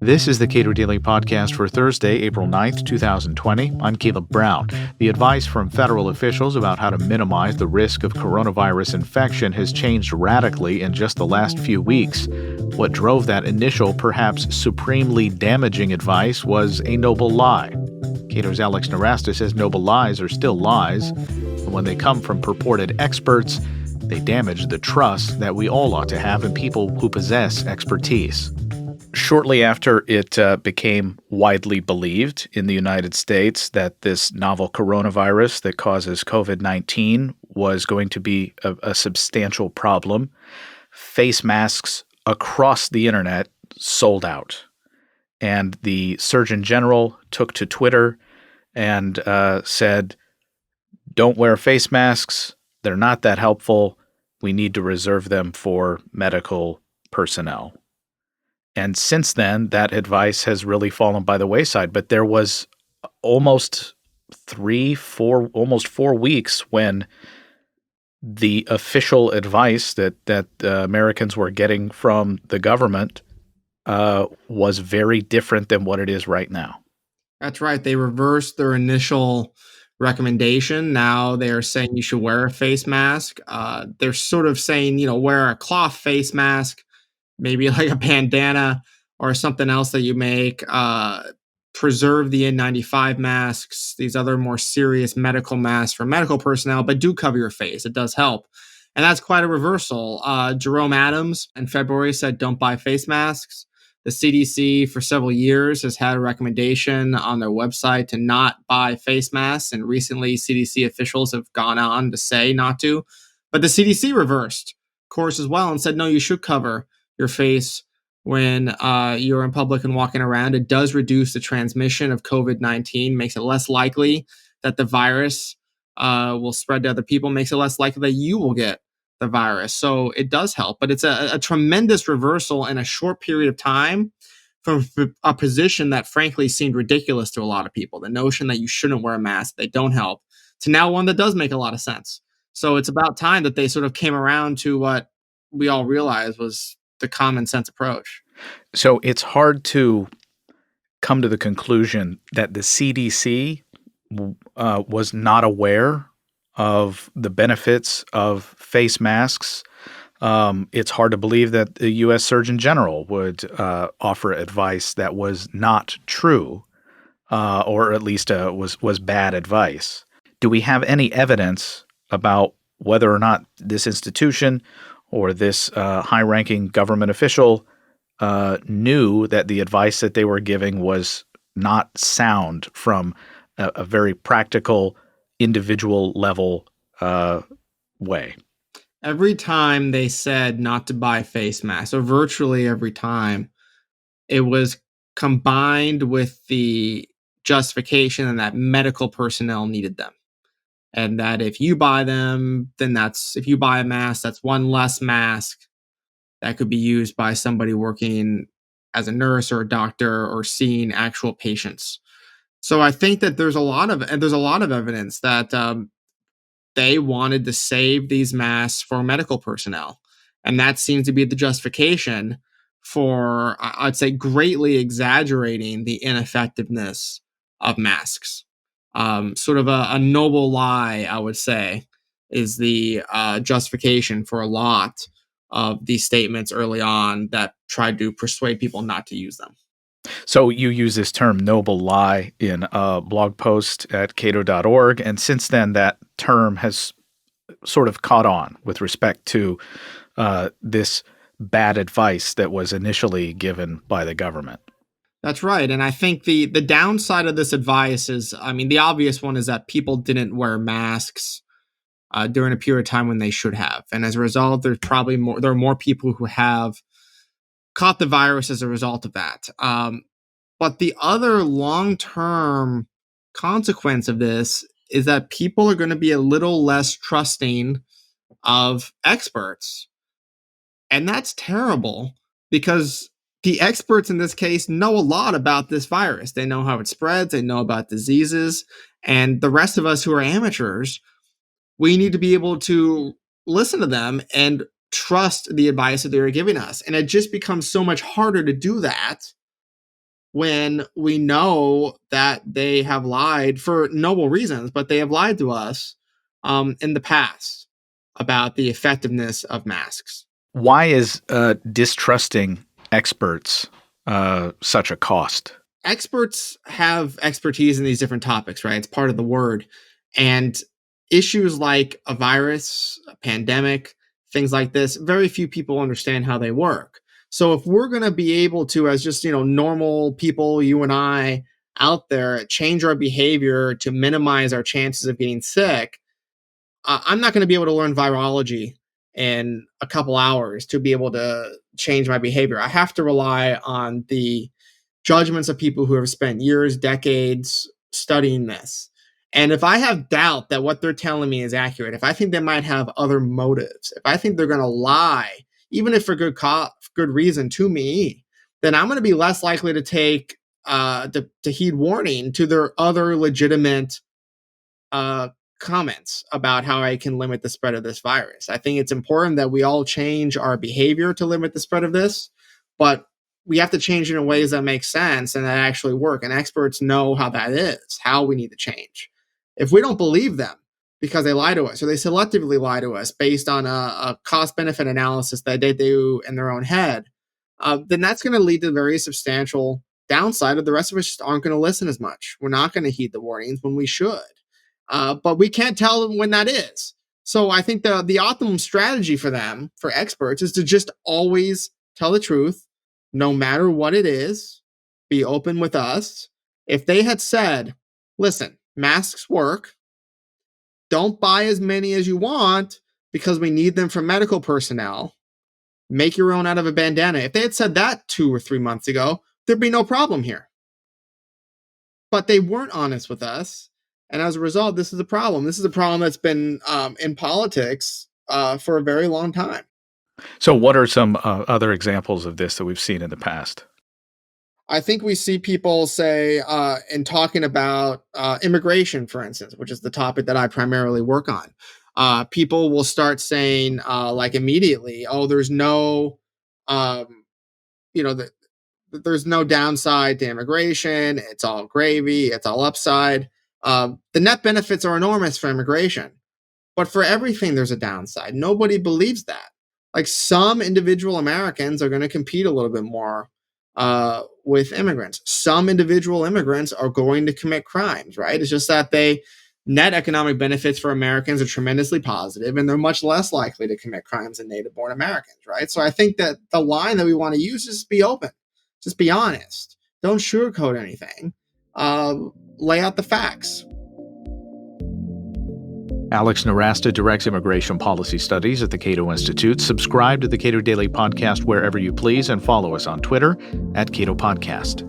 This is the Cato Daily Podcast for Thursday, April 9th, 2020. I'm Caleb Brown. The advice from federal officials about how to minimize the risk of coronavirus infection has changed radically in just the last few weeks. What drove that initial, perhaps supremely damaging advice was a noble lie. Cato's Alex Nowrasteh says noble lies are still lies, and when they come from purported experts, they damage the trust that we all ought to have in people who possess expertise. Shortly after it became widely believed in the United States that this novel coronavirus that causes COVID-19 was going to be a substantial problem, face masks across the internet sold out. And the Surgeon General took to Twitter and said, "Don't wear face masks. They're not that helpful. We need to reserve them for medical personnel." And since then, that advice has really fallen by the wayside. But there was almost 4 weeks when the official advice that Americans were getting from the government was very different than what it is right now. That's right. They reversed their initial recommendation. Now they're saying you should wear a face mask. They're sort of saying, wear a cloth face mask, maybe like a bandana or something else that you make. Preserve the N95 masks, these other more serious medical masks for medical personnel, but do cover your face. It does help. And that's quite a reversal. Jerome Adams in February said, don't buy face masks. The CDC for several years has had a recommendation on their website to not buy face masks. And recently, CDC officials have gone on to say not to. But the CDC reversed course as well and said, no, you should cover your face when you're in public and walking around. It does reduce the transmission of COVID-19, makes it less likely that the virus will spread to other people, makes it less likely that you will get the virus. So it does help, but it's a tremendous reversal in a short period of time from a position that frankly seemed ridiculous to a lot of people. The notion that you shouldn't wear a mask, they don't help, to now one that does make a lot of sense. So it's about time that they sort of came around to what we all realized was the common sense approach. So it's hard to come to the conclusion that the CDC was not aware of the benefits of face masks. It's hard to believe that the U.S. Surgeon General would offer advice that was not true, or at least was bad advice. Do we have any evidence about whether or not this institution or this high-ranking government official knew that the advice that they were giving was not sound from a very practical, individual level way? Every time they said not to buy face masks, or virtually every time, it was combined with the justification that medical personnel needed them. And that if you buy them, then if you buy a mask, that's one less mask that could be used by somebody working as a nurse or a doctor or seeing actual patients. So I think that there's a lot of evidence that they wanted to save these masks for medical personnel. And that seems to be the justification for, I'd say, greatly exaggerating the ineffectiveness of masks. Sort of a noble lie, I would say, is the justification for a lot of these statements early on that tried to persuade people not to use them. So you use this term noble lie in a blog post at cato.org, and since then that term has sort of caught on with respect to this bad advice that was initially given by the government. That's right. And I think the downside of this advice is, the obvious one is that people didn't wear masks during a period of time when they should have. And as a result, there are more people who have caught the virus as a result of that. But the other long-term consequence of this is that people are going to be a little less trusting of experts. And that's terrible because the experts in this case know a lot about this virus. They know how it spreads. They know about diseases. And the rest of us who are amateurs, we need to be able to listen to them and trust the advice that they were giving us. And it just becomes so much harder to do that when we know that they have lied for noble reasons, but they have lied to us in the past about the effectiveness of masks. Why is distrusting experts such a cost? Experts have expertise in these different topics, right? It's part of the word. And issues like a virus, a pandemic, things like this, very few people understand how they work. So if we're going to be able to, as just, normal people, you and I out there, change our behavior to minimize our chances of getting sick, I'm not going to be able to learn virology in a couple hours to be able to change my behavior. I have to rely on the judgments of people who have spent years, decades studying this. And if I have doubt that what they're telling me is accurate, if I think they might have other motives, if I think they're going to lie, even if for good reason to me, then I'm going to be less likely to take to heed warning to their other legitimate comments about how I can limit the spread of this virus. I think it's important that we all change our behavior to limit the spread of this, but we have to change it in ways that make sense and that actually work. And experts know how that is, how we need to change. If we don't believe them because they lie to us or they selectively lie to us based on a cost-benefit analysis that they do in their own head, then that's going to lead to very substantial downside of the rest of us just aren't going to listen as much. We're not going to heed the warnings when we should. But we can't tell them when that is. So I think the optimum strategy for them, for experts, is to just always tell the truth, no matter what it is, be open with us. If they had said, listen, masks work, don't buy as many as you want because we need them for medical personnel, make your own out of a bandana. If they had said that 2 or 3 months ago, there'd be no problem here. But they weren't honest with us. And as a result, this is a problem. This is a problem that's been in politics for a very long time. So what are some other examples of this that we've seen in the past? I think we see people say, in talking about immigration, for instance, which is the topic that I primarily work on, people will start saying, like immediately, oh, there's no, there's no downside to immigration. It's all gravy. It's all upside. The net benefits are enormous for immigration, but for everything, there's a downside. Nobody believes that. Like some individual Americans are going to compete a little bit more with immigrants. Some individual immigrants are going to commit crimes, right? It's just that net economic benefits for Americans are tremendously positive, and they're much less likely to commit crimes than native-born Americans, right? So I think that the line that we want to use is be open. Just be honest. Don't sugarcoat anything. Lay out the facts. Alex Nowrasteh directs immigration policy studies at the Cato Institute. Subscribe to the Cato Daily Podcast wherever you please and follow us on Twitter @Cato Podcast.